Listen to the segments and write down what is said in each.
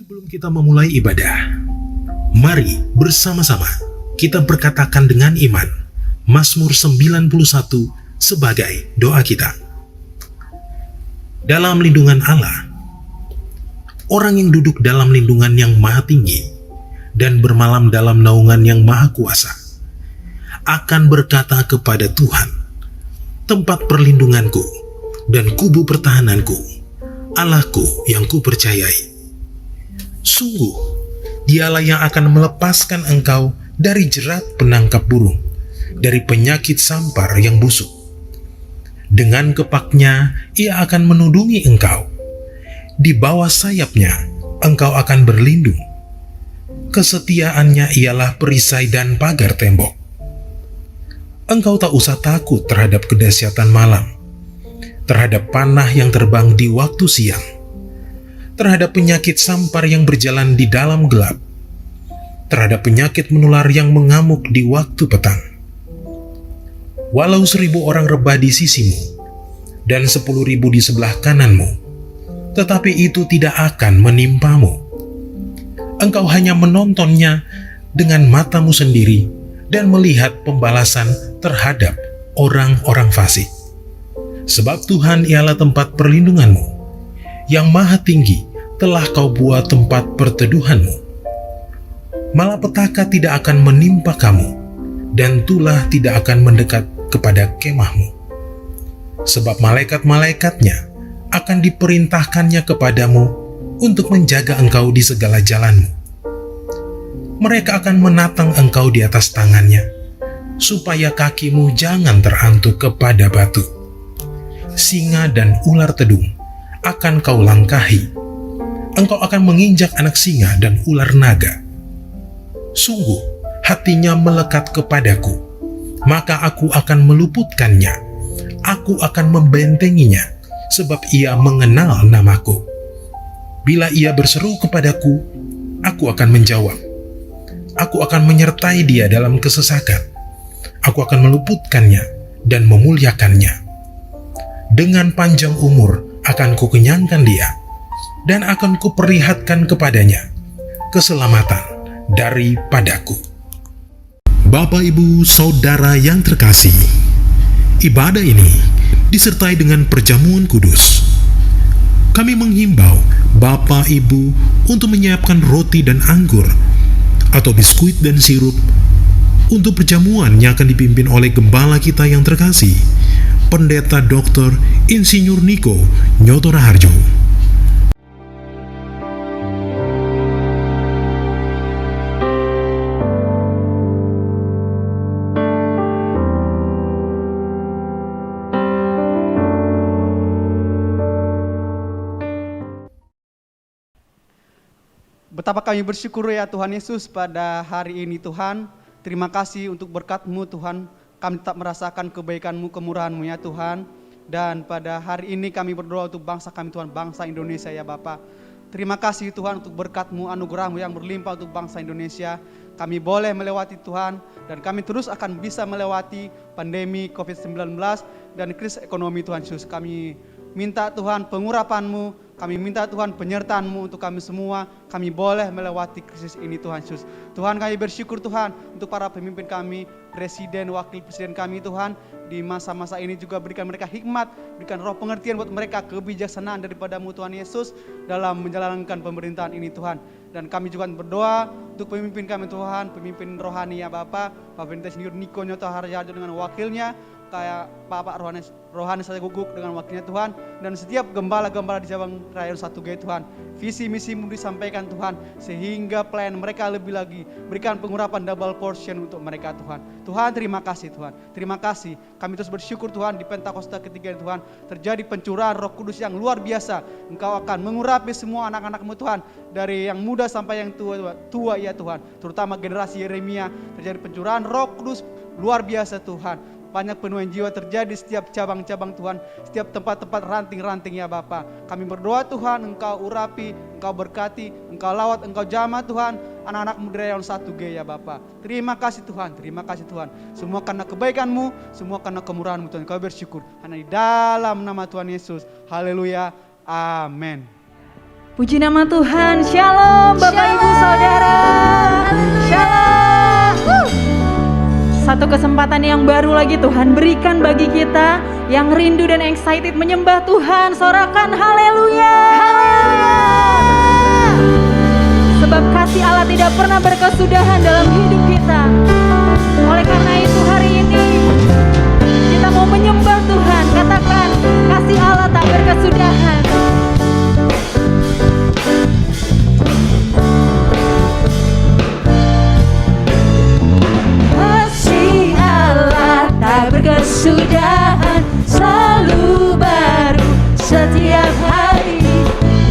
Sebelum kita memulai ibadah, mari bersama-sama kita berkatakan dengan iman Mazmur 91 sebagai doa kita. Dalam lindungan Allah, orang yang duduk dalam lindungan yang maha tinggi dan bermalam dalam naungan yang maha kuasa akan berkata kepada Tuhan, tempat perlindunganku dan kubu pertahananku, Allahku yang kupercayai. Sungguh, dialah yang akan melepaskan engkau dari jerat penangkap burung, dari penyakit sampar yang busuk. Dengan kepaknya, ia akan menudungi engkau. Di bawah sayapnya, engkau akan berlindung. Kesetiaannya ialah perisai dan pagar tembok. Engkau tak usah takut terhadap kedahsyatan malam, terhadap panah yang terbang di waktu siang, terhadap penyakit sampar yang berjalan di dalam gelap, terhadap penyakit menular yang mengamuk di waktu petang. Walau 1.000 orang rebah di sisimu dan 10.000 di sebelah kananmu, tetapi itu tidak akan menimpamu. Engkau hanya menontonnya dengan matamu sendiri dan melihat pembalasan terhadap orang-orang fasik. Sebab Tuhan ialah tempat perlindunganmu, yang maha tinggi telah kau buat tempat perteduhanmu. Malapetaka tidak akan menimpa kamu, dan tulah tidak akan mendekat kepada kemahmu. Sebab malaikat-malaikatnya akan diperintahkannya kepadamu untuk menjaga engkau di segala jalanmu. Mereka akan menatang engkau di atas tangannya, supaya kakimu jangan terantuk kepada batu. Singa dan ular tedung akan kau langkahi. Engkau akan menginjak anak singa dan ular naga. Sungguh, hatinya melekat kepadaku, maka aku akan meluputkannya. Aku akan membentenginya, sebab ia mengenal namaku. Bila ia berseru kepadaku, aku akan menjawab. Aku akan menyertai dia dalam kesesakan. Aku akan meluputkannya dan memuliakannya. Dengan panjang umur akan kukenyangkan dia, dan akan kuperlihatkan kepadanya keselamatan daripadaku. Bapak, Ibu, Saudara yang terkasih, ibadah ini disertai dengan perjamuan kudus. Kami menghimbau Bapak Ibu untuk menyiapkan roti dan anggur atau biskuit dan sirup untuk perjamuan yang akan dipimpin oleh gembala kita yang terkasih, Pendeta Dr. Insinyur Niko Nyoto Raharjo. Betapa kami bersyukur ya Tuhan Yesus pada hari ini Tuhan. Terima kasih untuk berkat-Mu Tuhan. Kami tetap merasakan kebaikan-Mu, kemurahan-Mu ya Tuhan. Dan pada hari ini kami berdoa untuk bangsa kami Tuhan, bangsa Indonesia ya Bapa. Terima kasih Tuhan untuk berkat-Mu, anugerah-Mu yang berlimpah untuk bangsa Indonesia. Kami boleh melewati Tuhan, dan kami terus akan bisa melewati pandemi COVID-19 dan krisis ekonomi Tuhan Yesus. Kami minta Tuhan pengurapan-Mu, kami minta Tuhan penyertaan-Mu untuk kami semua. Kami boleh melewati krisis ini Tuhan Yesus. Tuhan, kami bersyukur Tuhan untuk para pemimpin kami, presiden, wakil presiden kami Tuhan. Di masa-masa ini juga berikan mereka hikmat, berikan roh pengertian buat mereka, kebijaksanaan daripada-Mu Tuhan Yesus dalam menjalankan pemerintahan ini Tuhan. Dan kami juga berdoa untuk pemimpin kami Tuhan, pemimpin rohani ya Bapak, Bapak Pendeta Insinyur Niko Nyoto Raharjo dengan wakilnya, kayak Bapak Rohani Saja Guguk dengan wakilnya Tuhan, dan setiap gembala-gembala di cabang Rayon 1G Tuhan. Visi misi-Mu disampaikan Tuhan, sehingga pelayan mereka lebih lagi. Berikan pengurapan double portion untuk mereka Tuhan. Tuhan, terima kasih Tuhan. Terima kasih. Kami terus bersyukur Tuhan di Pentakosta ketiga Tuhan. Terjadi pencurahan Roh Kudus yang luar biasa. Engkau akan mengurapi semua anak-anak-Mu Tuhan. Dari yang muda sampai yang tua ya Tuhan. Terutama generasi Yeremia. Terjadi pencurahan Roh Kudus luar biasa Tuhan. Banyak penuaian jiwa terjadi setiap cabang-cabang Tuhan, setiap tempat-tempat ranting-ranting ya Bapa. Kami berdoa Tuhan, Engkau urapi, Engkau berkati, Engkau lawat, Engkau jamah Tuhan, anak-anak-Mu dari Rayon 1G ya Bapa. Terima kasih Tuhan, terima kasih Tuhan. Semua karena kebaikan-Mu, semua karena kemurahan-Mu Tuhan. Kau bersyukur, hanya di dalam nama Tuhan Yesus. Haleluya, amin. Puji nama Tuhan. Shalom Bapak Ibu Saudara. Shalom. Satu kesempatan yang baru lagi Tuhan berikan bagi kita yang rindu dan excited menyembah Tuhan. Sorakan haleluya. Sebab kasih Allah tidak pernah berkesudahan dalam hidup kita. Oleh karena itu hari ini kita mau menyembah Tuhan. Katakan, kasih Allah tak berkesudahan. Kasih Allah tak berkesudahan, selalu baru setiap hari.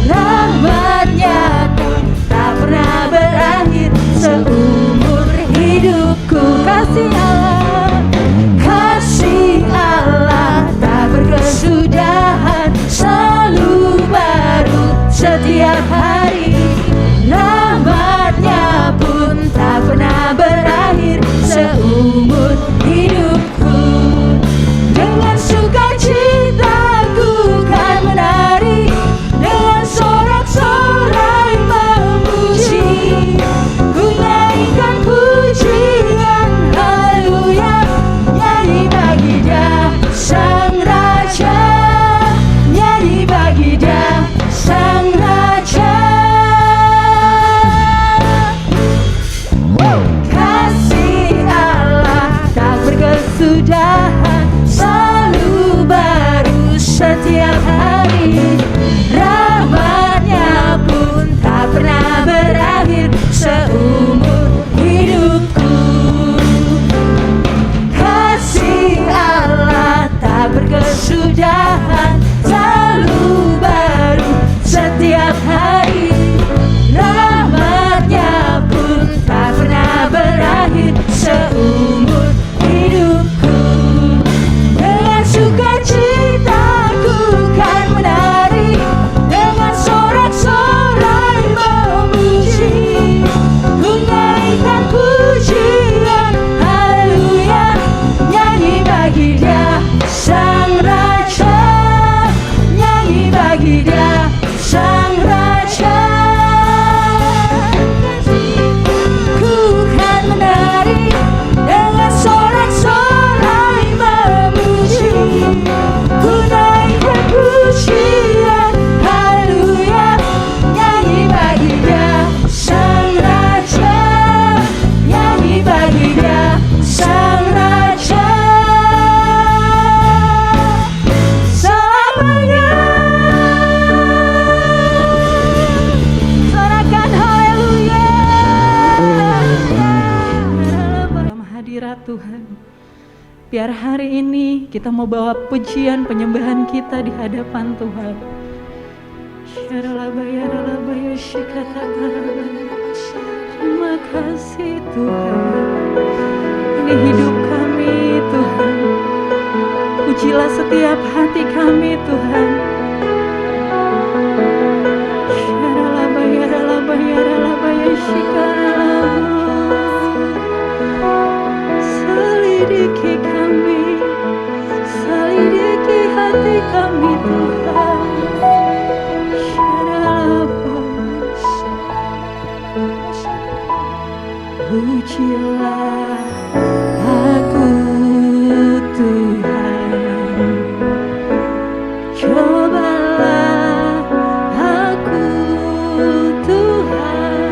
Rahmat-Nya pun tak pernah berakhir seumur hidupku. Kasih Allah tak berkesudahan, selalu baru setiap hari. Rahmat-Nya pun tak pernah berakhir seumur hidupku. Dengan sukacita ku kan menari, dengan sorak-sorai memuji, ku naikkan pujian haleluya, nyanyi bagi Dia Sang Raja, nyanyi bagi Dia Sang Raja. Kasih Allah tak berkesudahan, selalu baru setiap hari. Rahmat-Nya pun tak pernah berakhir seumur hidupku. Kasih Allah tak berkesudahan, selalu baru setiap hari. Rahmat-Nya pun tak pernah berakhir seumur hidupku. Dengan sukacita ku kan menari, dengan sorak-sorai memuji, ku naikkan pujian haleluya, nyanyi bagi Dia Sang Raja, nyanyi bagi Dia Sang Raja. Ku kan menari, dengan sorak-sorai memuji, ku naikkan pujian haleluya, nyanyi bagi Dia Sang Raja, nyanyi bagi Dia Sang Raja. Selamanya sorakan haleluya. Dalam hadirat Tuhan, biar hari ini kita mau bawa pujian penyembahan kita di hadapan Tuhan. Terima kasih Tuhan, ini hidup kami Tuhan. Pujilah setiap hati kami Tuhan. Selidiki kami, selidiki hati kami Tuhan. Pujilah aku Tuhan, cobalah aku Tuhan,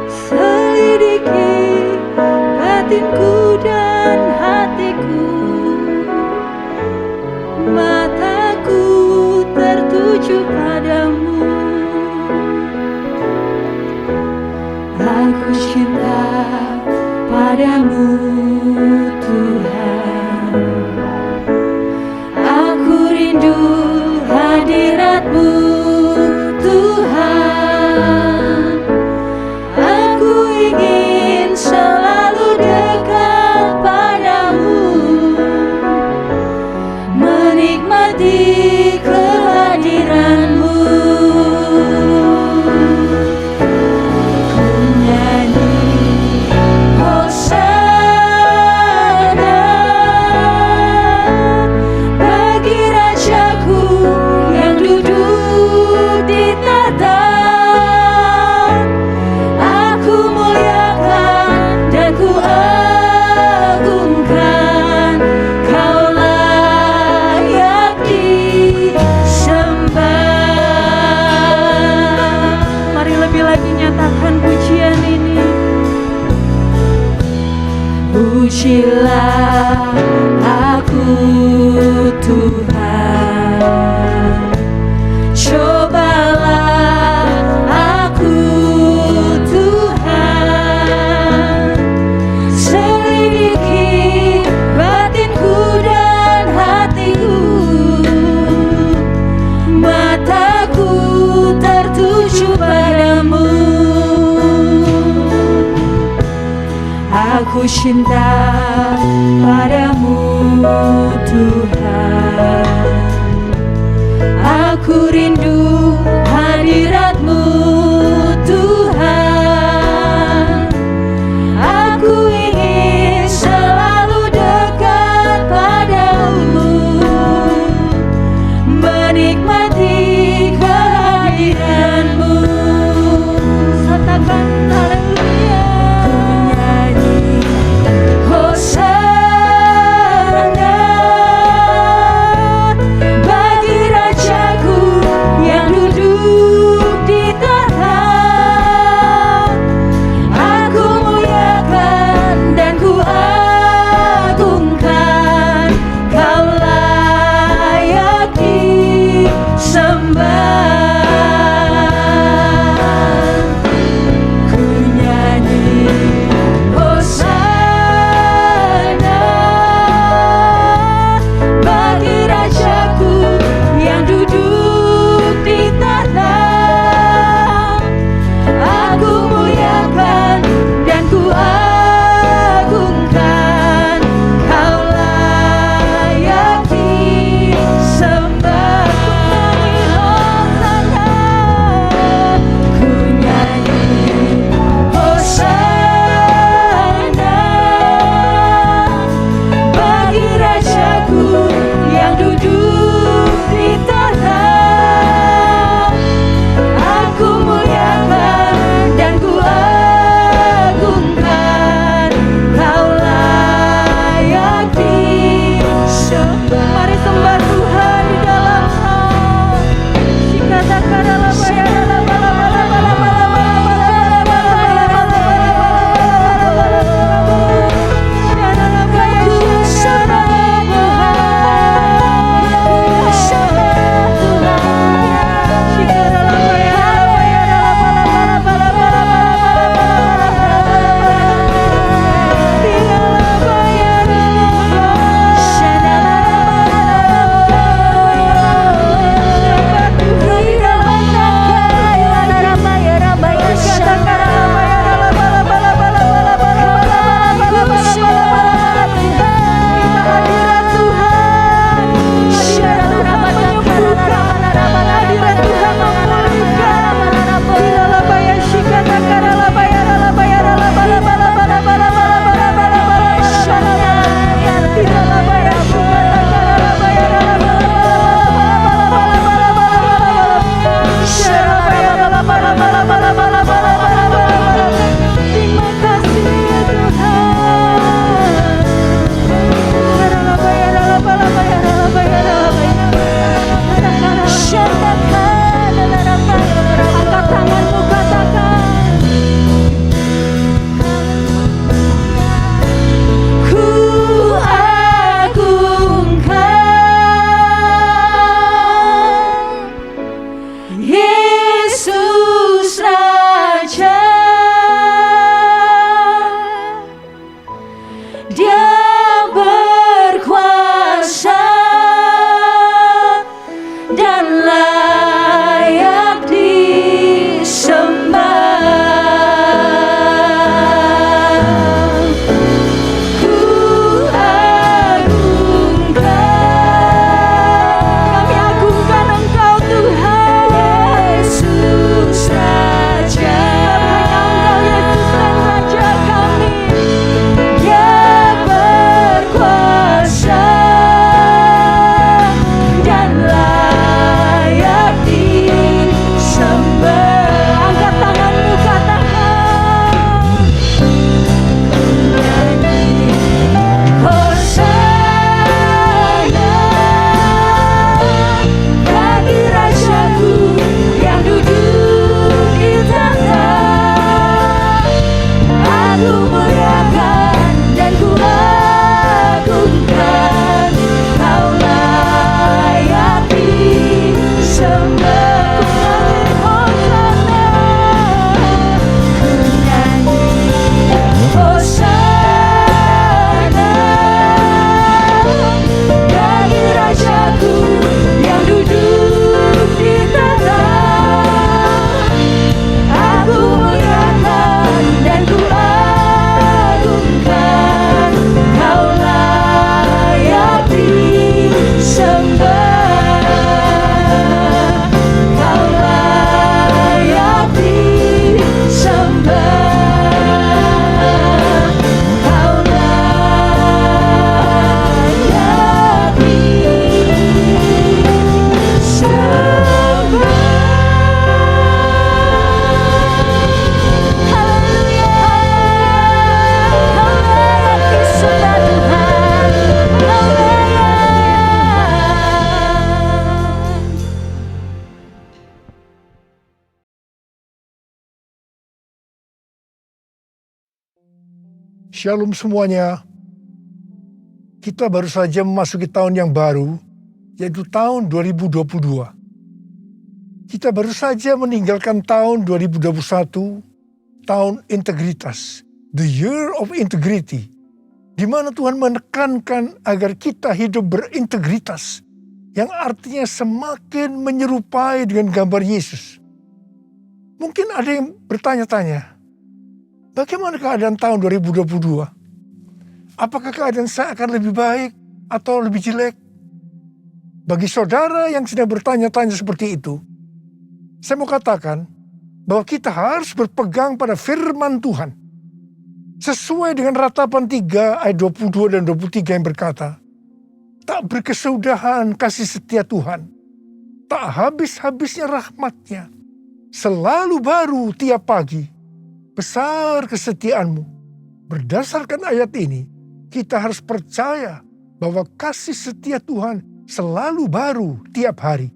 selidiki batinku dan hatiku, mataku tertuju padamu. Aku cinta padamu Tuhan, aku rindu hadirat-Mu Tuhan, aku ingin selalu dekat padamu, menikmati kehadiran-Mu. Bagi Rajaku yang duduk Pujilah aku Tuhan, cobalah aku Tuhan, selidiki batinku dan hatiku, mataku tertuju padamu. Aku cinta padamu Tuhan, aku rindu hadirat-Mu Tuhan, aku ingin selalu dekat padamu, menikmati kehadiran-Mu. Katakan haleluya. Hosana bagi Rajaku Shalom semuanya. Kita baru saja memasuki tahun yang baru, yaitu tahun 2022. Kita baru saja meninggalkan tahun 2021, tahun integritas, the year of integrity, di mana Tuhan menekankan agar kita hidup berintegritas, yang artinya semakin menyerupai dengan gambar Yesus. Mungkin ada yang bertanya-tanya, bagaimana keadaan tahun 2022? Apakah keadaan saya akan lebih baik atau lebih jelek? Bagi saudara yang sedang bertanya-tanya seperti itu, saya mau katakan bahwa kita harus berpegang pada firman Tuhan. Sesuai dengan Ratapan 3 ayat 22 dan 23 yang berkata, tak berkesudahan kasih setia Tuhan, tak habis-habisnya rahmat-Nya, selalu baru tiap pagi, besar kesetiaanmu. Berdasarkan ayat ini, kita harus percaya bahwa kasih setia Tuhan selalu baru tiap hari,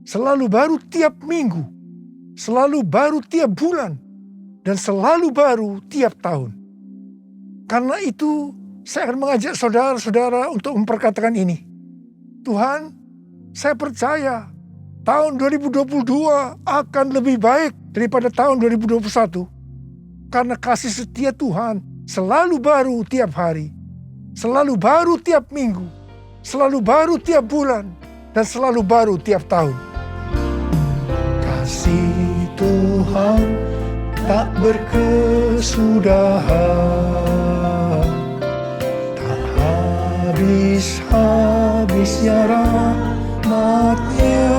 selalu baru tiap minggu, selalu baru tiap bulan, dan selalu baru tiap tahun. Karena itu, saya akan mengajak saudara-saudara untuk memperkatakan ini. Tuhan, saya percaya tahun 2022 akan lebih baik daripada tahun 2021. Karena kasih setia Tuhan selalu baru tiap hari, selalu baru tiap minggu, selalu baru tiap bulan, dan selalu baru tiap tahun. Kasih Tuhan tak berkesudahan, tak habis-habisnya rahmat-Nya,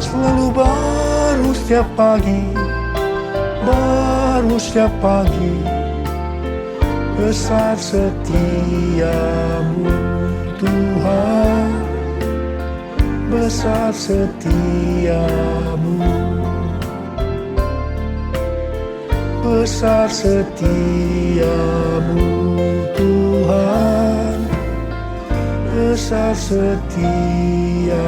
selalu baru setiap pagi, baru setiap pagi, besar setiamu Tuhan, besar setiamu, besar setiamu Tuhan, besar setiamu.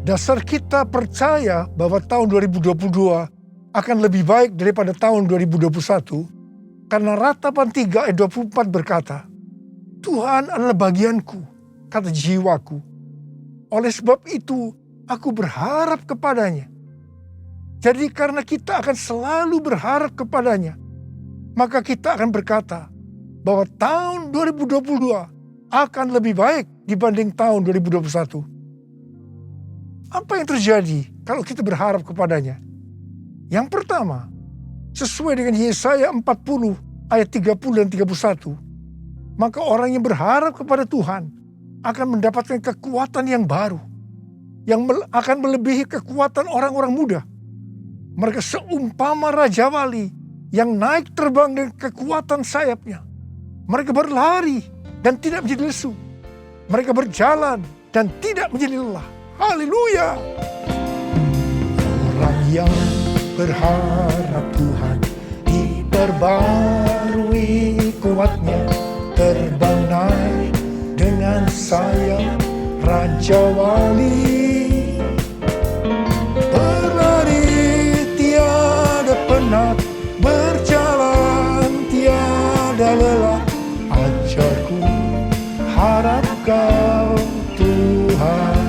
Dasar kita percaya bahwa tahun 2022 akan lebih baik daripada tahun 2021 karena Ratapan 3 ayat 24 berkata, Tuhan adalah bagianku, kata jiwaku. Oleh sebab itu, aku berharap kepadanya. Jadi karena kita akan selalu berharap kepadanya, maka kita akan berkata bahwa tahun 2022 akan lebih baik dibanding tahun 2021. Apa yang terjadi kalau kita berharap kepadanya? Yang pertama, sesuai dengan Yesaya 40 ayat 30 dan 31, maka orang yang berharap kepada Tuhan akan mendapatkan kekuatan yang baru, yang akan melebihi kekuatan orang-orang muda. Mereka seumpama Raja Wali yang naik terbang dengan kekuatan sayapnya. Mereka berlari dan tidak menjadi lesu. Mereka berjalan dan tidak menjadi lelah. Haleluya! Orang yang berharap Tuhan diperbarui kuatnya, terbang naik dengan sayap Raja Wali. Berlari tiada penat, berjalan tiada lelah. Ajarku, harap Kau Tuhan.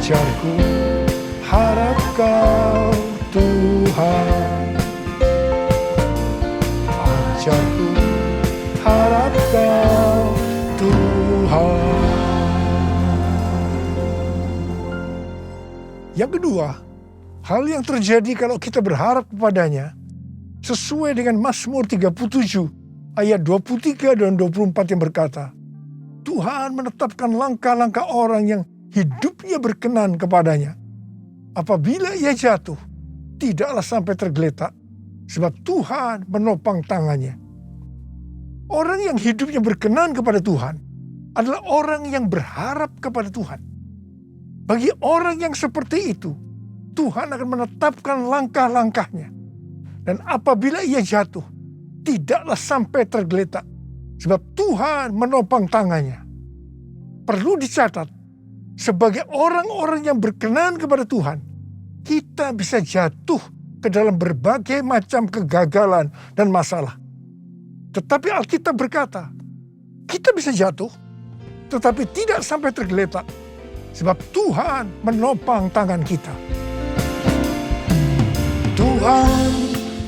Ajarku, harap Kau Tuhan. Ajarku, harap Kau Tuhan. Yang kedua, hal yang terjadi kalau kita berharap kepadanya sesuai dengan Mazmur 37 ayat 23 dan 24 yang berkata, Tuhan menetapkan langkah-langkah orang yang hidupnya berkenan kepadanya. Apabila ia jatuh, tidaklah sampai tergeletak, sebab Tuhan menopang tangannya. Orang yang hidupnya berkenan kepada Tuhan adalah orang yang berharap kepada Tuhan. Bagi orang yang seperti itu, Tuhan akan menetapkan langkah-langkahnya. Dan apabila ia jatuh, tidaklah sampai tergeletak, sebab Tuhan menopang tangannya. Perlu dicatat, sebagai orang-orang yang berkenan kepada Tuhan, kita bisa jatuh ke dalam berbagai macam kegagalan dan masalah. Tetapi Alkitab berkata, kita bisa jatuh, tetapi tidak sampai tergeletak, sebab Tuhan menopang tangan kita. Tuhan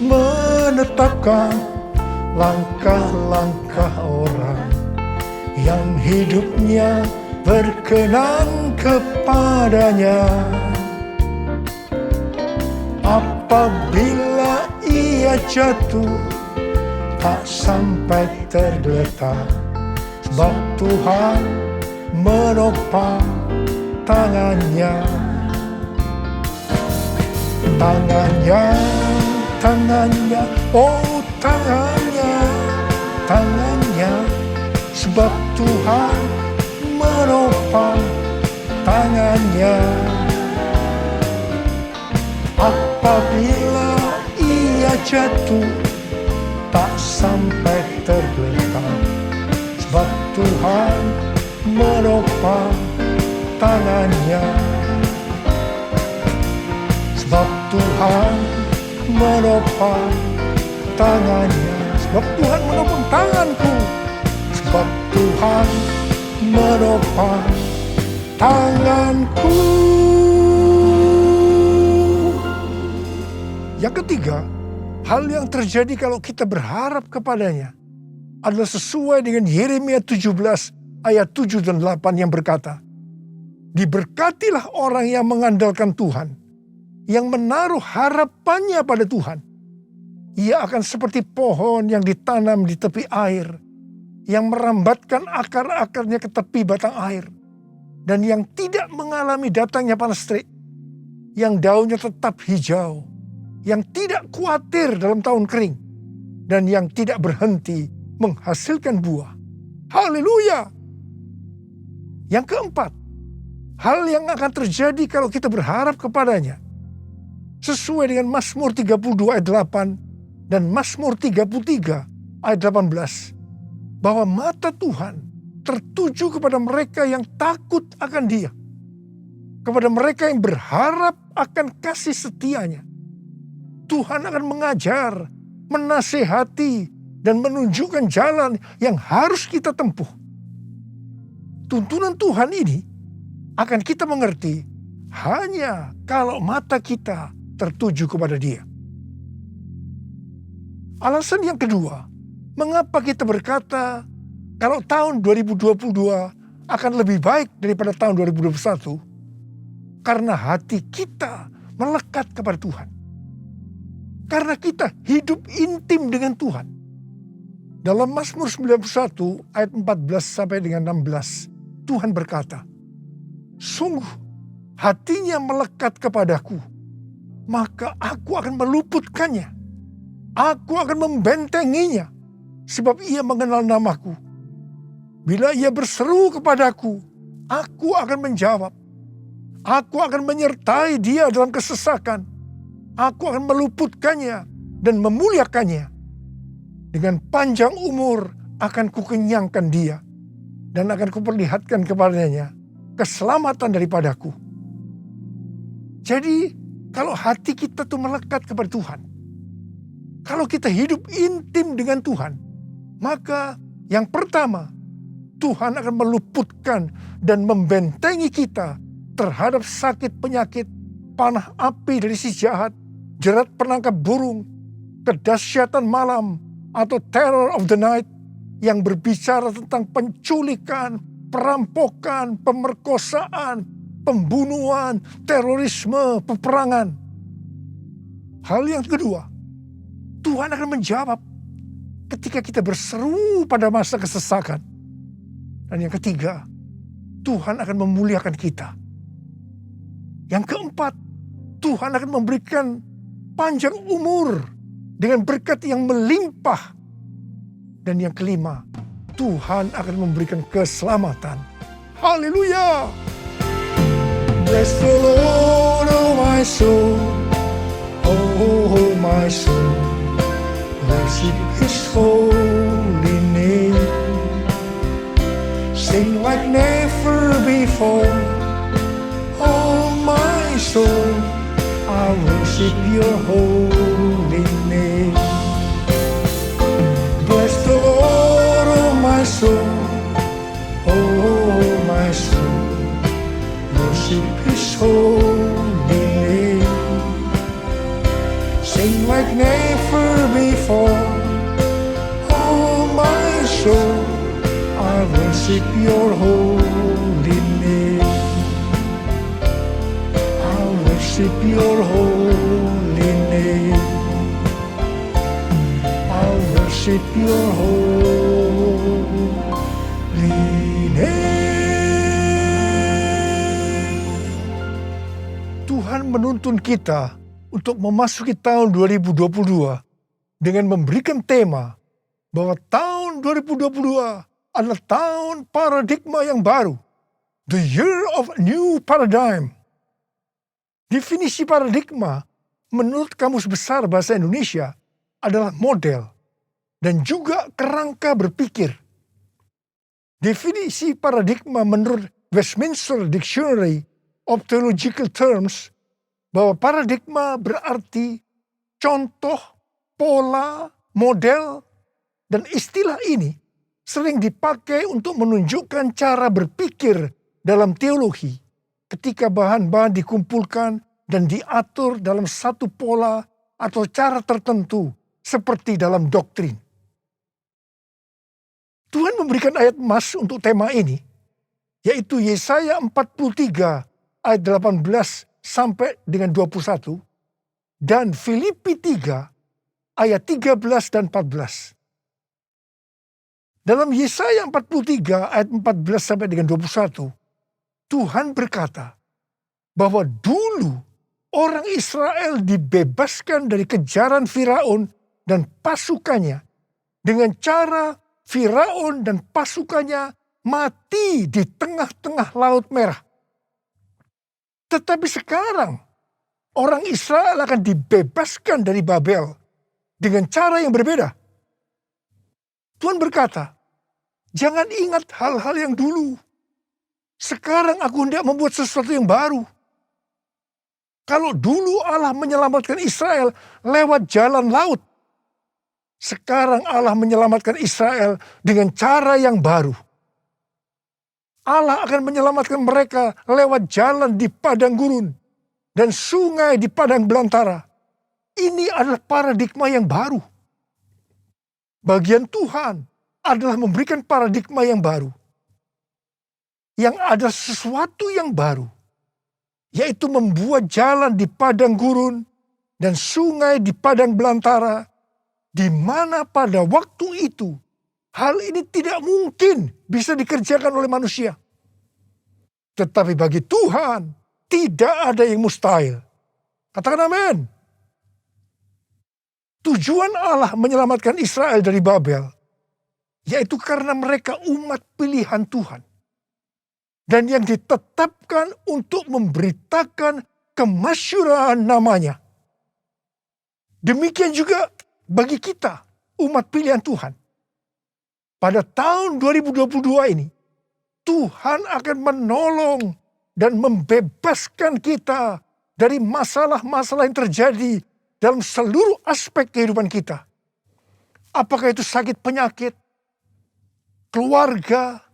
menetapkan langkah-langkah orang yang hidupnya berkenan kepadanya. Apabila ia jatuh, tak sampai tergeletak, sebab Tuhan menopang tangannya. Tangannya, oh tangannya, sebab Tuhan menopang tangannya. Apabila ia jatuh, tak sampai tergeletak, sebab Tuhan menopang tangannya. Sebab Tuhan menopang tangannya. Sebab Tuhan menopang tanganku. Sebab Tuhan menopang tanganku. Yang ketiga, hal yang terjadi kalau kita berharap kepadanya adalah sesuai dengan Yeremia 17 ayat 7 dan 8 yang berkata, diberkatilah orang yang mengandalkan Tuhan, yang menaruh harapannya pada Tuhan. Ia akan seperti pohon yang ditanam di tepi air, yang merambatkan akar-akarnya ke tepi batang air, dan yang tidak mengalami datangnya panas terik, yang daunnya tetap hijau, yang tidak khawatir dalam tahun kering, dan yang tidak berhenti menghasilkan buah. Haleluya! Yang keempat, hal yang akan terjadi kalau kita berharap kepadanya, sesuai dengan Mazmur 32 ayat 8 dan Mazmur 33 ayat 18, bahwa mata Tuhan tertuju kepada mereka yang takut akan Dia, kepada mereka yang berharap akan kasih setianya. Tuhan akan mengajar, menasehati, dan menunjukkan jalan yang harus kita tempuh. Tuntunan Tuhan ini akan kita mengerti hanya kalau mata kita tertuju kepada Dia. Alasan yang kedua, mengapa kita berkata kalau tahun 2022 akan lebih baik daripada tahun 2021? Karena hati kita melekat kepada Tuhan. Karena kita hidup intim dengan Tuhan. Dalam Mazmur 91 ayat 14 sampai dengan 16, Tuhan berkata, sungguh hatinya melekat kepadaku, maka aku akan meluputkannya. Aku akan membentenginya, sebab ia mengenal namaku. Bila ia berseru kepadaku, aku akan menjawab. Aku akan menyertai dia dalam kesesakan. Aku akan meluputkannya dan memuliakannya. Dengan panjang umur akan kukenyangkan dia, dan akan kuperlihatkan kepadanya keselamatan daripadaku. Jadi kalau hati kita tuh melekat kepada Tuhan, kalau kita hidup intim dengan Tuhan, maka yang pertama, Tuhan akan meluputkan dan membentengi kita terhadap sakit penyakit, panah api dari si jahat, jerat penangkap burung, kedahsyatan malam, atau terror of the night yang berbicara tentang penculikan, perampokan, pemerkosaan, pembunuhan, terorisme, peperangan. Hal yang kedua, Tuhan akan menjawab ketika kita berseru pada masa kesesakan. Dan yang ketiga, Tuhan akan memuliakan kita. Yang keempat, Tuhan akan memberikan panjang umur dengan berkat yang melimpah. Dan yang kelima, Tuhan akan memberikan keselamatan. Haleluya! Bless the Lord, oh my soul, oh my soul, worship His holy name. Sing like never before, worship your holy name. Bless the Lord, oh my soul, oh my soul. Worship his holy name. Sing like never before, oh my soul. I worship your holy name. I worship your holy name. I worship your holy name. Tuhan menuntun kita untuk memasuki tahun 2022 dengan memberikan tema bahwa tahun 2022 adalah tahun paradigma yang baru. The year of new paradigm. Definisi paradigma menurut Kamus Besar Bahasa Indonesia adalah model dan juga kerangka berpikir. Definisi paradigma menurut Westminster Dictionary of Theological Terms bahwa paradigma berarti contoh, pola, model, dan istilah ini sering dipakai untuk menunjukkan cara berpikir dalam teologi ketika bahan-bahan dikumpulkan dan diatur dalam satu pola atau cara tertentu seperti dalam doktrin. Tuhan memberikan ayat emas untuk tema ini, yaitu Yesaya 43 ayat 18 sampai dengan 21 dan Filipi 3 ayat 13 dan 14. Dalam Yesaya 43 ayat 14 sampai dengan 21, Tuhan berkata bahwa dulu orang Israel dibebaskan dari kejaran Firaun dan pasukannya dengan cara Firaun dan pasukannya mati di tengah-tengah Laut Merah. Tetapi sekarang orang Israel akan dibebaskan dari Babel dengan cara yang berbeda. Tuhan berkata, jangan ingat hal-hal yang dulu. Sekarang aku hendak membuat sesuatu yang baru. Kalau dulu Allah menyelamatkan Israel lewat jalan laut, sekarang Allah menyelamatkan Israel dengan cara yang baru. Allah akan menyelamatkan mereka lewat jalan di padang gurun dan sungai di padang belantara. Ini adalah paradigma yang baru. Bagian Tuhan adalah memberikan paradigma yang baru. Yang ada sesuatu yang baru, yaitu membuat jalan di padang gurun dan sungai di padang belantara, di mana pada waktu itu hal ini tidak mungkin bisa dikerjakan oleh manusia. Tetapi bagi Tuhan tidak ada yang mustahil. Katakan amin. Tujuan Allah menyelamatkan Israel dari Babel, yaitu karena mereka umat pilihan Tuhan. Dan yang ditetapkan untuk memberitakan kemasyhuraan namanya. Demikian juga bagi kita, umat pilihan Tuhan. Pada tahun 2022 ini, Tuhan akan menolong dan membebaskan kita dari masalah-masalah yang terjadi dalam seluruh aspek kehidupan kita. Apakah itu sakit penyakit, keluarga,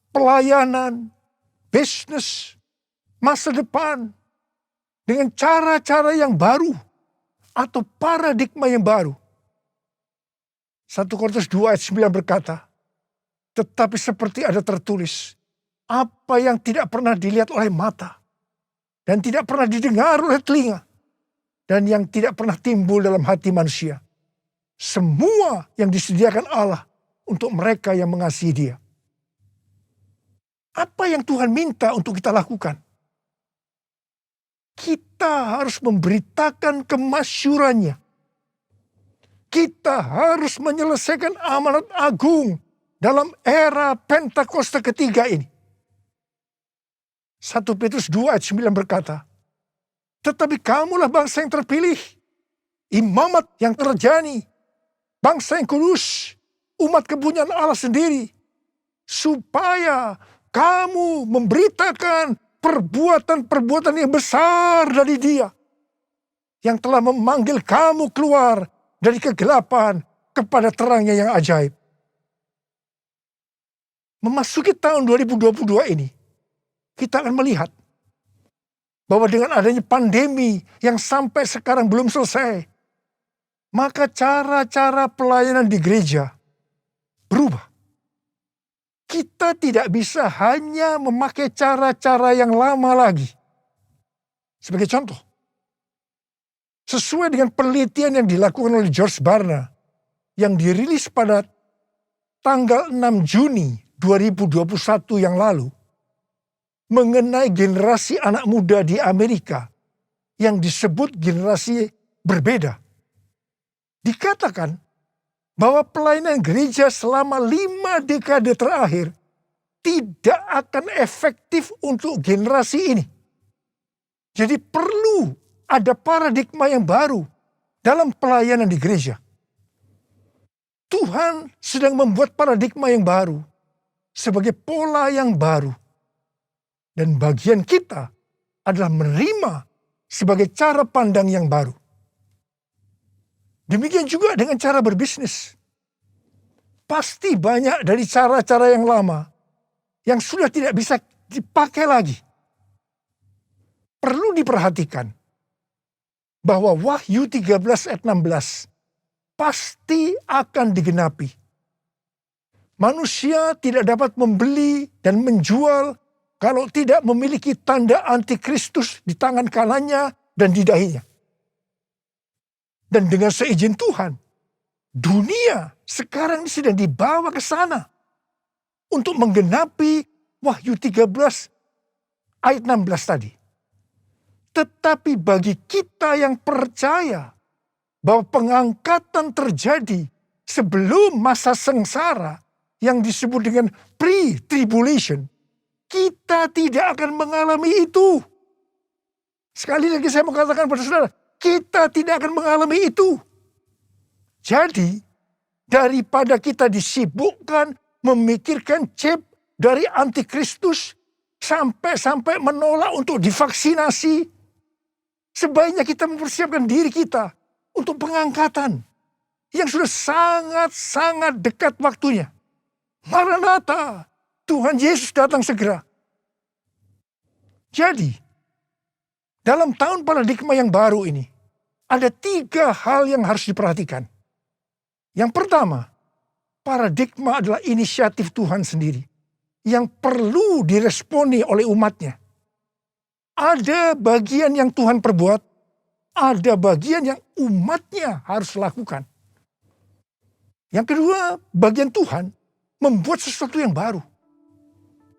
pelayanan, bisnis, masa depan, dengan cara-cara yang baru atau paradigma yang baru. 1 Korintus 2 ayat 9 berkata, tetapi seperti ada tertulis, apa yang tidak pernah dilihat oleh mata, dan tidak pernah didengar oleh telinga, dan yang tidak pernah timbul dalam hati manusia. Semua yang disediakan Allah untuk mereka yang mengasihi Dia. Apa yang Tuhan minta untuk kita lakukan? Kita harus memberitakan kemasyhurannya. Kita harus menyelesaikan amanat agung dalam era Pentakosta ketiga ini. 1 Petrus 2 ayat 9 berkata, tetapi kamulah bangsa yang terpilih, imamat yang terjani, bangsa yang kudus, umat kepunyaan Allah sendiri, supaya kamu memberitakan perbuatan-perbuatan yang besar dari Dia, yang telah memanggil kamu keluar dari kegelapan kepada terangnya yang ajaib. Memasuki tahun 2022 ini, kita akan melihat bahwa dengan adanya pandemi yang sampai sekarang belum selesai, maka cara-cara pelayanan di gereja berubah. Kita tidak bisa hanya memakai cara-cara yang lama lagi. Sebagai contoh, sesuai dengan penelitian yang dilakukan oleh George Barna, yang dirilis pada tanggal 6 Juni 2021 yang lalu, mengenai generasi anak muda di Amerika yang disebut generasi berbeda. Dikatakan bahwa pelayanan gereja selama 5 dekade terakhir tidak akan efektif untuk generasi ini. Jadi perlu ada paradigma yang baru dalam pelayanan di gereja. Tuhan sedang membuat paradigma yang baru sebagai pola yang baru. Dan bagian kita adalah menerima sebagai cara pandang yang baru. Demikian juga dengan cara berbisnis. Pasti banyak dari cara-cara yang lama yang sudah tidak bisa dipakai lagi. Perlu diperhatikan bahwa Wahyu 13 ayat 16 pasti akan digenapi. Manusia tidak dapat membeli dan menjual kalau tidak memiliki tanda antikristus di tangan kanannya dan di dahinya. Dan dengan seizin Tuhan, dunia sekarang sedang dibawa ke sana untuk menggenapi Wahyu 13 ayat 16 tadi. Tetapi bagi kita yang percaya bahwa pengangkatan terjadi sebelum masa sengsara yang disebut dengan pre-tribulation, kita tidak akan mengalami itu. Sekali lagi saya mau katakan pada saudara, kita tidak akan mengalami itu. Jadi, daripada kita disibukkan memikirkan chip dari antikristus sampai menolak untuk divaksinasi, sebaiknya kita mempersiapkan diri kita untuk pengangkatan yang sudah sangat-sangat dekat waktunya. Maranatha, Tuhan Yesus datang segera. Jadi, dalam tahun paradigma yang baru ini, ada 3 hal yang harus diperhatikan. Yang pertama, paradigma adalah inisiatif Tuhan sendiri yang perlu diresponi oleh umatnya. Ada bagian yang Tuhan perbuat, ada bagian yang umatnya harus lakukan. Yang kedua, bagian Tuhan membuat sesuatu yang baru,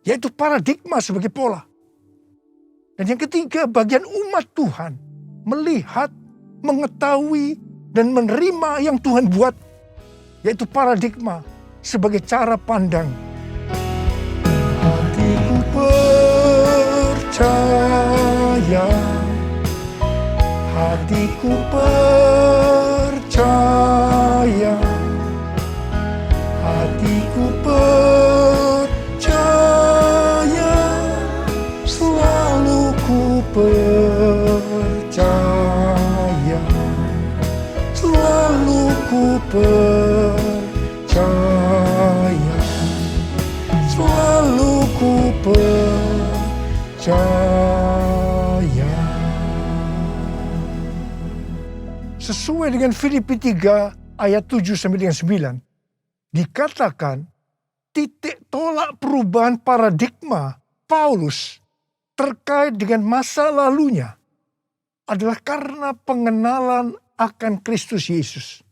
yaitu paradigma sebagai pola. Dan yang ketiga, bagian umat Tuhan melihat, mengetahui, dan menerima yang Tuhan buat, yaitu paradigma sebagai cara pandang. Hatiku percaya, hatiku percaya, hatiku percaya, selalu ku percaya, selalu ku percaya, selalu ku percaya. Sesuai dengan Filipi 3 ayat 7 sampai dengan 9, dikatakan titik tolak perubahan paradigma Paulus terkait dengan masa lalunya adalah karena pengenalan akan Kristus Yesus.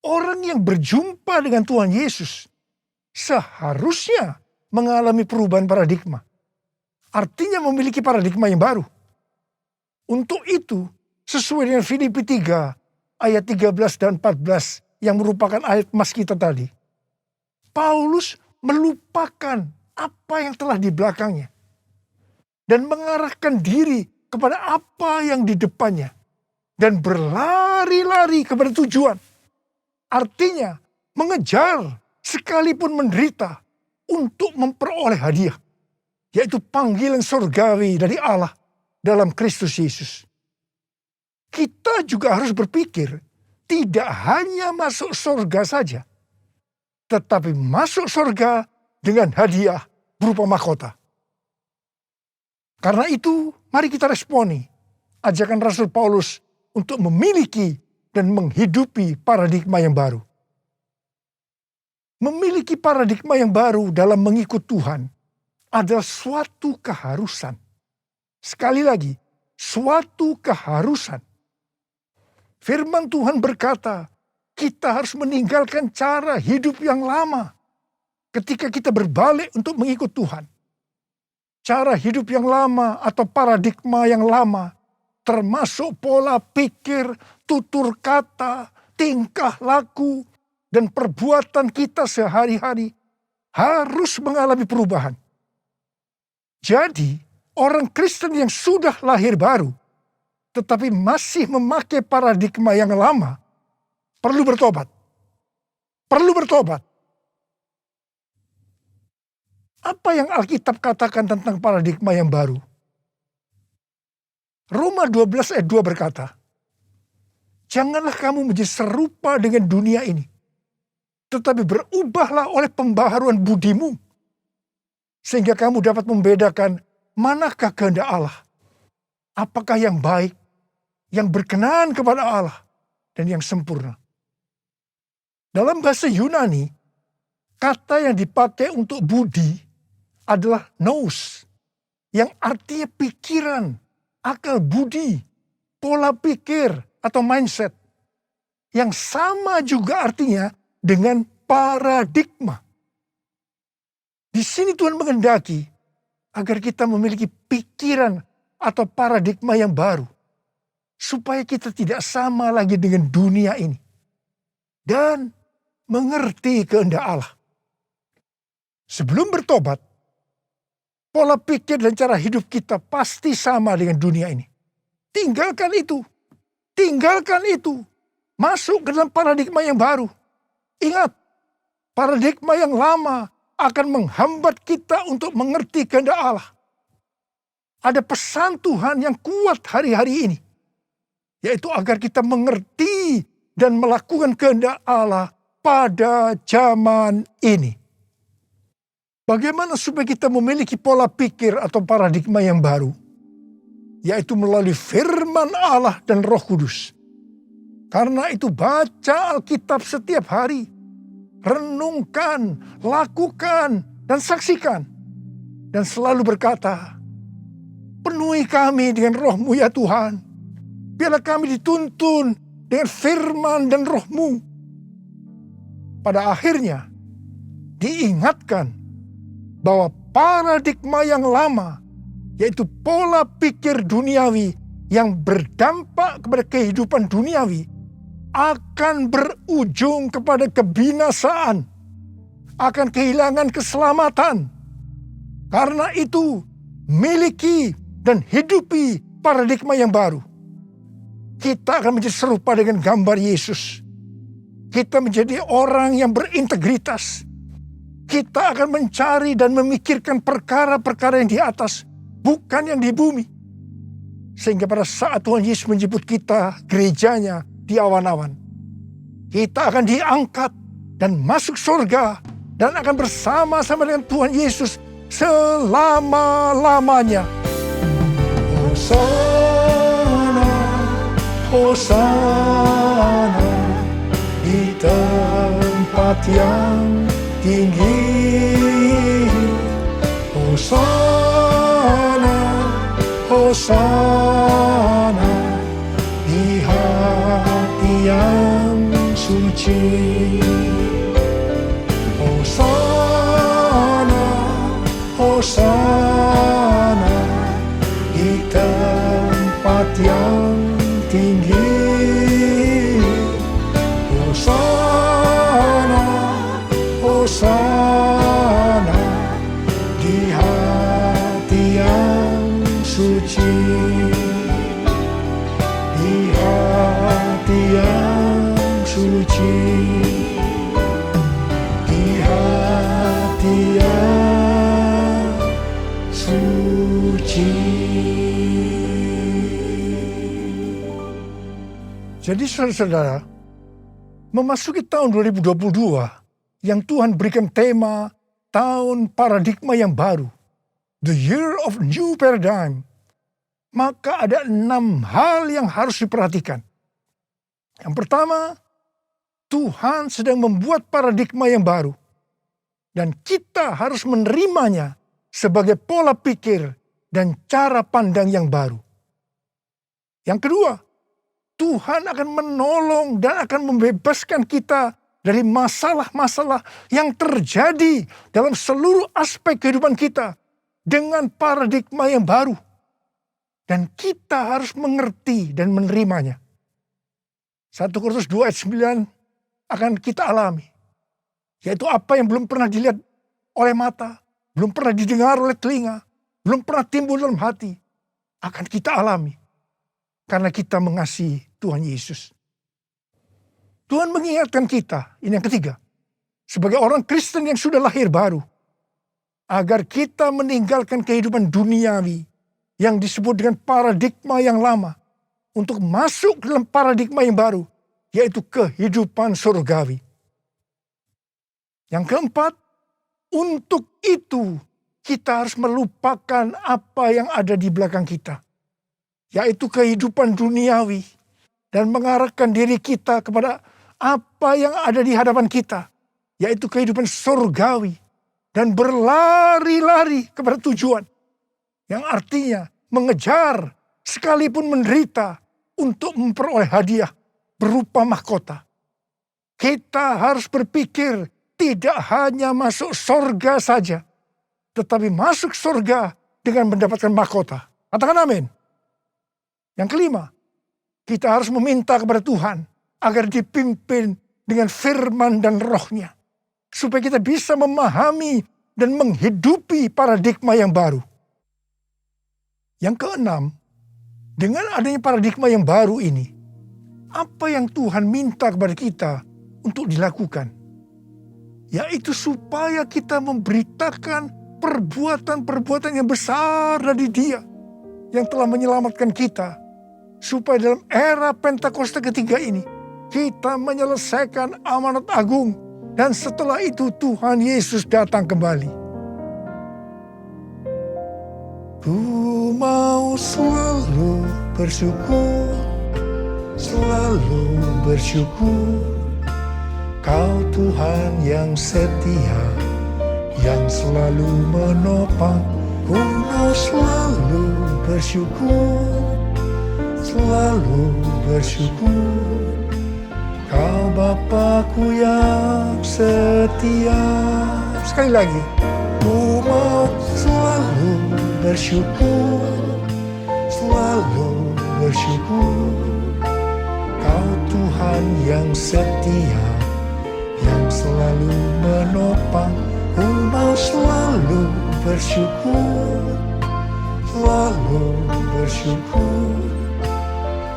Orang yang berjumpa dengan Tuhan Yesus seharusnya mengalami perubahan paradigma. Artinya memiliki paradigma yang baru. Untuk itu, sesuai dengan Filipi 3 ayat 13 dan 14 yang merupakan ayat mas kita tadi, Paulus melupakan apa yang telah di belakangnya dan mengarahkan diri kepada apa yang di depannya dan berlari-lari kepada tujuan. Artinya mengejar sekalipun menderita untuk memperoleh hadiah, yaitu panggilan surgawi dari Allah dalam Kristus Yesus. kita juga harus berpikir tidak hanya masuk surga saja, tetapi masuk surga dengan hadiah berupa mahkota. Karena itu, mari kita responi ajakan Rasul Paulus untuk memiliki dan menghidupi paradigma yang baru. Memiliki paradigma yang baru dalam mengikut Tuhan adalah suatu keharusan. Sekali lagi, suatu keharusan. Firman Tuhan berkata, kita harus meninggalkan cara hidup yang lama ketika kita berbalik untuk mengikut Tuhan. Cara hidup yang lama atau paradigma yang lama, termasuk pola pikir, tutur kata, tingkah laku, dan perbuatan kita sehari-hari harus mengalami perubahan. Jadi, orang Kristen yang sudah lahir baru, tetapi masih memakai paradigma yang lama, perlu bertobat. Perlu bertobat. Apa yang Alkitab katakan tentang paradigma yang baru? Roma 12 ayat 2 berkata, janganlah kamu menjadi serupa dengan dunia ini, tetapi berubahlah oleh pembaharuan budimu, sehingga kamu dapat membedakan manakah kehendak Allah, apakah yang baik, yang berkenan kepada Allah, dan yang sempurna. Dalam bahasa Yunani, kata yang dipakai untuk budi adalah nous, yang artinya pikiran, akal budi, pola pikir atau mindset. Yang sama juga artinya dengan paradigma. Di sini Tuhan menghendaki agar kita memiliki pikiran atau paradigma yang baru, supaya kita tidak sama lagi dengan dunia ini, dan mengerti kehendak Allah. Sebelum bertobat, pola pikir dan cara hidup kita pasti sama dengan dunia ini. Tinggalkan itu. Tinggalkan itu. Masuk ke dalam paradigma yang baru. Ingat, paradigma yang lama akan menghambat kita untuk mengerti kehendak Allah. Ada pesan Tuhan yang kuat hari-hari ini, yaitu agar kita mengerti dan melakukan kehendak Allah pada zaman ini. Bagaimana supaya kita memiliki pola pikir atau paradigma yang baru? Yaitu melalui firman Allah dan Roh Kudus. Karena itu baca Alkitab setiap hari. Renungkan, lakukan, dan saksikan. Dan selalu berkata, penuhi kami dengan Roh-Mu ya Tuhan. Biarlah kami dituntun dengan firman dan Roh-Mu. Pada akhirnya, diingatkan bahwa paradigma yang lama, yaitu pola pikir duniawi yang berdampak kepada kehidupan duniawi, akan berujung kepada kebinasaan, akan kehilangan keselamatan. Karena itu, miliki dan hidupi paradigma yang baru. Kita akan menjadi serupa dengan gambar Yesus. Kita menjadi orang yang berintegritas. Kita akan mencari dan memikirkan perkara-perkara yang di atas, bukan yang di bumi. Sehingga pada saat Tuhan Yesus menjemput kita, gerejanya di awan-awan, kita akan diangkat dan masuk surga, dan akan bersama-sama dengan Tuhan Yesus selama-lamanya. Hosana, Hosana, di tempat yang tinggi. Hosana, Hosana, di hati yang suci. Hosana, Hosana, di tempat yang tinggi. Hosana, Hosana, di hati yang suci. Di hati yang suci. Di hati yang suci. Jadi saudara-saudara, memasuki tahun 2022 yang Tuhan berikan tema tahun paradigma yang baru, the year of new paradigm, maka ada 6 hal yang harus diperhatikan. Yang pertama, Tuhan sedang membuat paradigma yang baru dan kita harus menerimanya sebagai pola pikir dan cara pandang yang baru. Yang kedua, Tuhan akan menolong dan akan membebaskan kita dari masalah-masalah yang terjadi dalam seluruh aspek kehidupan kita dengan paradigma yang baru. Dan kita harus mengerti dan menerimanya. 1 Korintus 2 ayat 9 akan kita alami. Yaitu apa yang belum pernah dilihat oleh mata, belum pernah didengar oleh telinga, belum pernah timbul dalam hati, akan kita alami. Karena kita mengasihi Tuhan Yesus. Tuhan mengingatkan kita, ini yang ketiga, sebagai orang Kristen yang sudah lahir baru, agar kita meninggalkan kehidupan duniawi yang disebut dengan paradigma yang lama, untuk masuk dalam paradigma yang baru, yaitu kehidupan surgawi. Yang keempat, untuk itu kita harus melupakan apa yang ada di belakang kita, yaitu kehidupan duniawi, dan mengarahkan diri kita kepada apa yang ada di hadapan kita, yaitu kehidupan surgawi, dan berlari-lari kepada tujuan, yang artinya mengejar sekalipun menderita untuk memperoleh hadiah berupa mahkota. Kita harus berpikir tidak hanya masuk surga saja, tetapi masuk surga dengan mendapatkan mahkota. Katakan amin. Yang kelima, kita harus meminta kepada Tuhan agar dipimpin dengan firman dan rohnya, supaya kita bisa memahami dan menghidupi paradigma yang baru. Yang keenam, dengan adanya paradigma yang baru ini, apa yang Tuhan minta kepada kita untuk dilakukan? Yaitu supaya kita memberitakan perbuatan-perbuatan yang besar dari Dia yang telah menyelamatkan kita, supaya dalam era Pentakosta ketiga ini kita menyelesaikan amanat agung, dan setelah itu Tuhan Yesus datang kembali. Ku mau selalu bersyukur, selalu bersyukur. Kau Tuhan yang setia, yang selalu menopang. Ku mau selalu bersyukur, selalu bersyukur. Kau Bapa-Ku yang setia. Sekali lagi. Ku mau selalu bersyukur, selalu bersyukur. Kau Tuhan yang setia, yang selalu menopang. Ku mau selalu bersyukur, selalu bersyukur.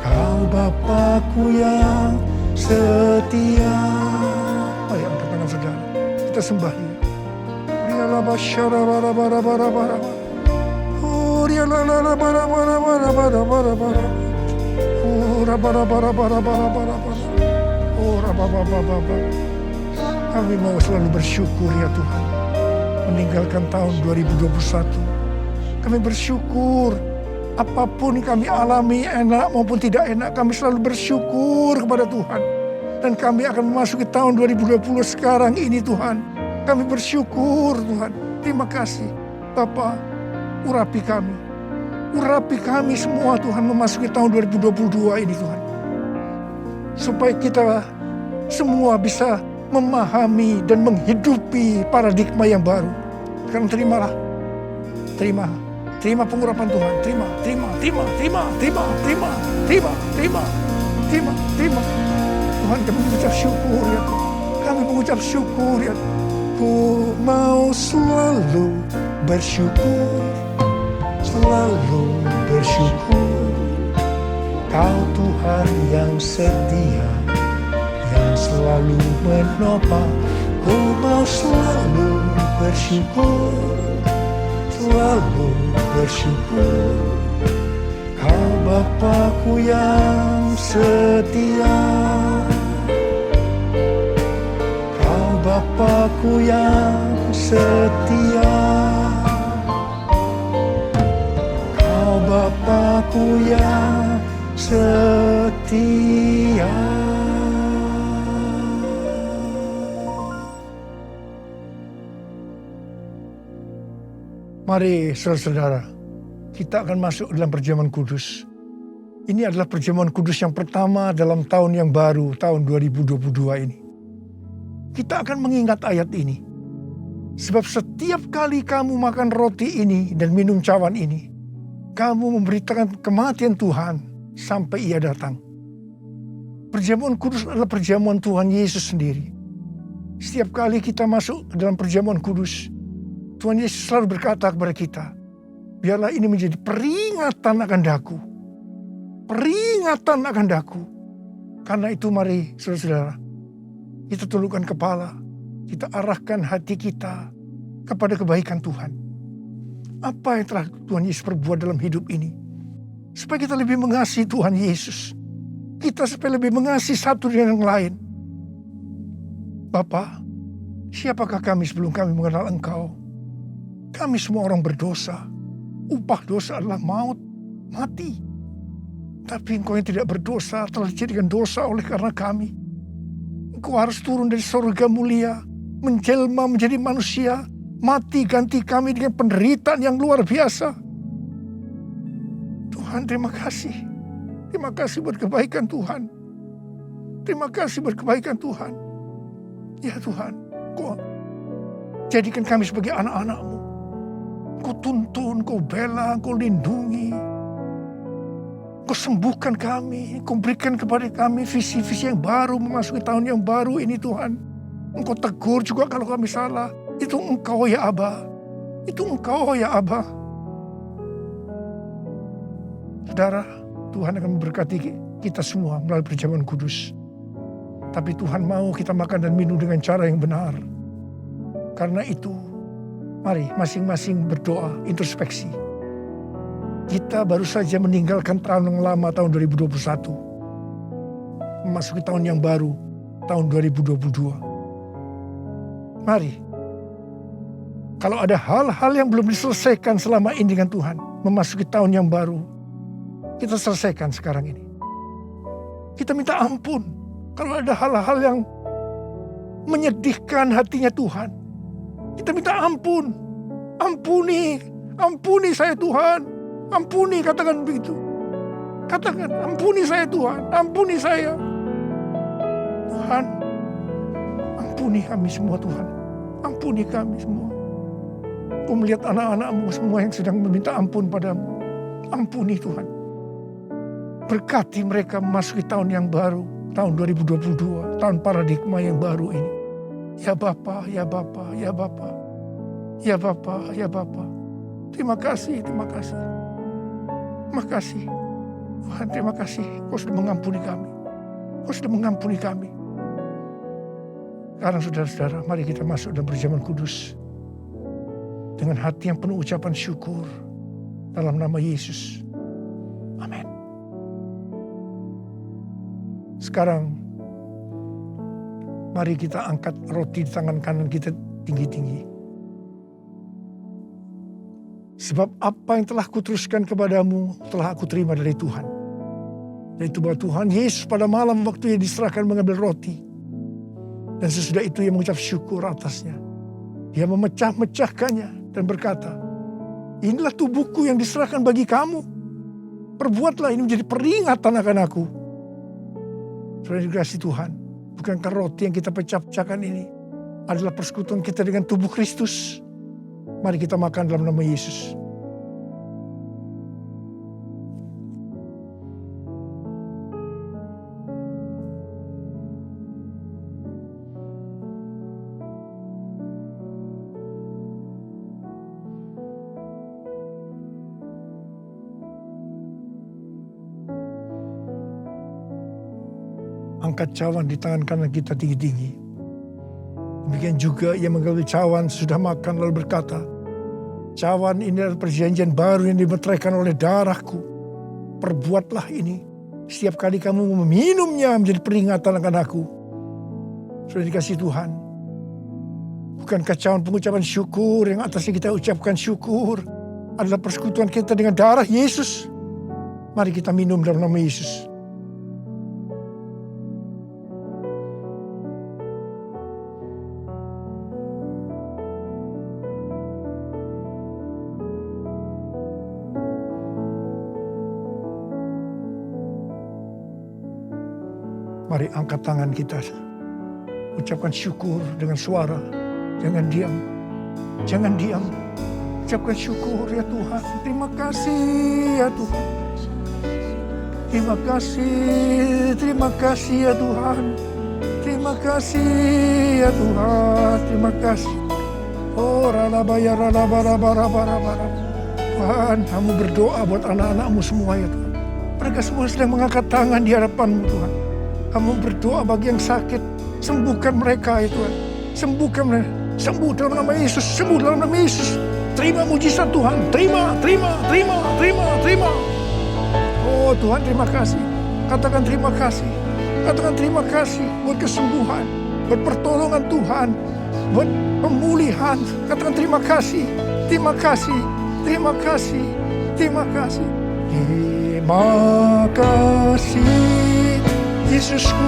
Kau Bapa-Ku yang setia. Mari angkat tangan saudara, kita sembah Dia. Rialaba syara bara bara bara bara. Oh rialala bara bara bara bara bara bara. Oh bara bara bara bara bara bara. Oh rababa baba baba. Kami mau selalu bersyukur ya Tuhan. Meninggalkan tahun 2021, kami bersyukur. Apapun kami alami, enak maupun tidak enak, kami selalu bersyukur kepada Tuhan. Dan kami akan memasuki tahun 2020 sekarang ini Tuhan. Kami bersyukur Tuhan. Terima kasih Bapa, urapi kami. Urapi kami semua Tuhan memasuki tahun 2022 ini Tuhan. Supaya kita semua bisa memahami dan menghidupi paradigma yang baru. Sekarang terimalah. Terima pengurapan Tuhan. Terima. Tuhan, kami mengucap syukur ya Tuhan. Kami mengucap syukur ya Tuhan. Ku mau selalu bersyukur, selalu bersyukur. Kau Tuhan yang setia, yang selalu menopang. Ku mau selalu bersyukur, selalu bersyukur. Kau Bapakku yang setia, Kau Bapakku yang setia, Kau Bapakku yang setia. Mari saudara-saudara, kita akan masuk dalam perjamuan kudus. Ini adalah perjamuan kudus yang pertama dalam tahun yang baru, tahun 2022 ini. Kita akan mengingat ayat ini. Sebab setiap kali kamu makan roti ini dan minum cawan ini, kamu memberitakan kematian Tuhan sampai Ia datang. Perjamuan kudus adalah perjamuan Tuhan Yesus sendiri. Setiap kali kita masuk dalam perjamuan kudus, Tuhan Yesus selalu berkata kepada kita, biarlah ini menjadi peringatan akan daku. Peringatan akan daku. Karena itu mari saudara-saudara, kita tundukkan kepala, kita arahkan hati kita kepada kebaikan Tuhan. Apa yang telah Tuhan Yesus perbuat dalam hidup ini? Supaya kita lebih mengasihi Tuhan Yesus. Kita supaya lebih mengasihi satu dengan yang lain. Bapa, siapakah kami sebelum kami mengenal Engkau? Kami semua orang berdosa. Upah dosa adalah maut, mati. Tapi Engkau yang tidak berdosa telah dijadikan dosa oleh karena kami. Engkau harus turun dari surga mulia, menjelma menjadi manusia, mati ganti kami dengan penderitaan yang luar biasa. Tuhan, terima kasih. Terima kasih buat kebaikan Tuhan. Terima kasih buat kebaikan Tuhan. Ya Tuhan, Engkau jadikan kami sebagai anak-anak-Mu. Kau tuntun, Kau bela, Kau lindungi. Kau sembuhkan kami. Kau berikan kepada kami visi-visi yang baru memasuki tahun yang baru ini Tuhan. Engkau tegur juga kalau kami salah. Itu Engkau ya Aba. Itu Engkau ya Aba. Saudara, Tuhan akan memberkati kita semua melalui perjamuan kudus. Tapi Tuhan mau kita makan dan minum dengan cara yang benar. Karena itu, mari masing-masing berdoa, introspeksi. Kita baru saja meninggalkan tahun yang lama, tahun 2021. Memasuki tahun yang baru, tahun 2022. Mari, kalau ada hal-hal yang belum diselesaikan selama ini dengan Tuhan, memasuki tahun yang baru, kita selesaikan sekarang ini. Kita minta ampun. Kalau ada hal-hal yang menyedihkan hatinya Tuhan, kita minta ampun. Ampuni saya Tuhan. Ampuni, katakan begitu. Katakan, ampuni saya Tuhan. Ampuni saya. Tuhan, ampuni kami semua Tuhan. Ampuni kami semua. Kau melihat anak-anak-Mu semua yang sedang meminta ampun padamu. Ampuni Tuhan. Berkati mereka memasuki tahun yang baru. Tahun 2022. Tahun paradigma yang baru ini. Ya Bapa, ya Bapa, ya Bapa. Ya Bapa, ya Bapa. Terima kasih, terima kasih. Terima kasih. Tuhan, terima kasih. Kau sudah mengampuni kami. Kau sudah mengampuni kami. Sekarang saudara-saudara, mari kita masuk dalam perjamuan kudus. Dengan hati yang penuh ucapan syukur. Dalam nama Yesus. Amin. Sekarang, mari kita angkat roti di tangan kanan kita tinggi-tinggi. Sebab apa yang telah kuteruskan kepadamu telah aku terima dari Tuhan. Yaitu bahwa Tuhan Yesus pada malam waktu ia diserahkan mengambil roti. Dan sesudah itu ia mengucap syukur atasnya. Dia memecah-mecahkannya dan berkata, inilah tubuhku yang diserahkan bagi kamu. Perbuatlah ini menjadi peringatan akan aku. Saudara dikasihi Tuhan, bukankah roti yang kita pecah-pecahkan ini adalah persekutuan kita dengan tubuh Kristus? Mari kita makan dalam nama Yesus. Angkat cawan di tangan kanan kita tinggi-tinggi. Demikian juga ia mengambil cawan sudah makan lalu berkata, cawan ini adalah perjanjian baru yang dimeteraikan oleh darahku. perbuatlah ini. Setiap kali kamu meminumnya menjadi peringatan akan aku. Sudah dikasih Tuhan. Bukan kacauan pengucapan syukur yang atasnya kita ucapkan syukur. Adalah persekutuan kita dengan darah Yesus. Mari kita minum dalam nama Yesus. Mari angkat tangan kita. Ucapkan syukur dengan suara. Jangan diam. Jangan diam. Ucapkan syukur ya Tuhan. Terima kasih ya Tuhan. Terima kasih ya Tuhan. Terima kasih ya Tuhan. Terima kasih. Oh ralabaya ralabarabarabarabara. Tuhan, kamu berdoa buat anak-anakmu semua ya Tuhan. Mereka semua sedang mengangkat tangan di hadapan-Mu Tuhan. Kamu berdoa bagi yang sakit. Sembuhkan mereka ya Tuhan. Sembuhkan mereka. Sembuh dalam nama Yesus. Sembuh dalam nama Yesus. Terima mujizat Tuhan. Terima. Oh Tuhan, terima kasih. Katakan terima kasih. Katakan terima kasih buat kesembuhan. Buat pertolongan Tuhan. Buat pemulihan. Katakan terima kasih. Terima kasih. Terima kasih. Terima kasih. Terima kasih. Yesusku,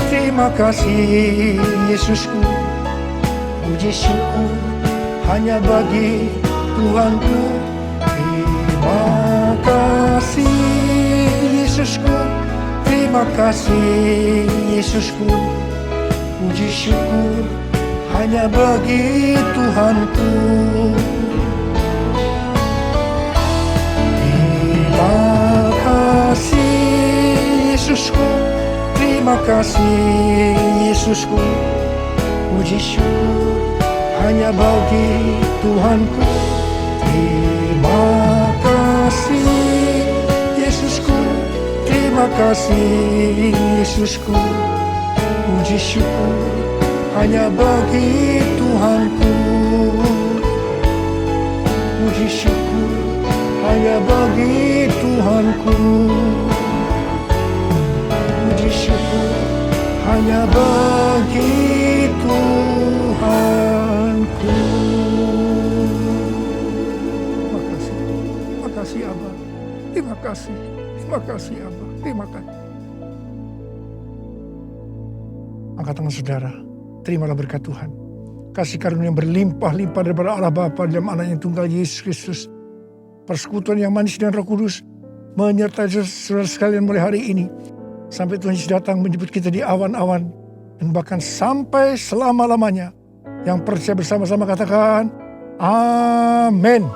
terima kasih Yesusku. Puji syukur hanya bagi Tuhanku. Terima kasih Yesusku. Terima kasih Yesusku. Puji syukur hanya bagi Tuhanku. Terima kasih Yesusku. Terima kasih Yesusku. Puji syukur hanya bagi Tuhanku. Terima kasih Yesusku. Terima kasih Yesusku. Puji syukur hanya bagi Tuhanku. Puji syukur hanya bagi Tuhanku. Puji syukur hanya bagi Tuhanku. Terima kasih. Terima kasih Abah. Terima kasih. Terima kasih Abah. Terima kasih. Angkat tangan saudara. Terimalah berkat Tuhan. Kasih karunia yang berlimpah-limpah daripada Allah Bapa dalam anaknya tunggal Yesus Kristus. Persekutuan yang manis dengan Roh Kudus menyertai saudara sekalian mulai hari ini. Sampai Tuhan Yesus datang menjemput kita di awan-awan. Dan bahkan sampai selama-lamanya. Yang percaya bersama-sama katakan, Amin.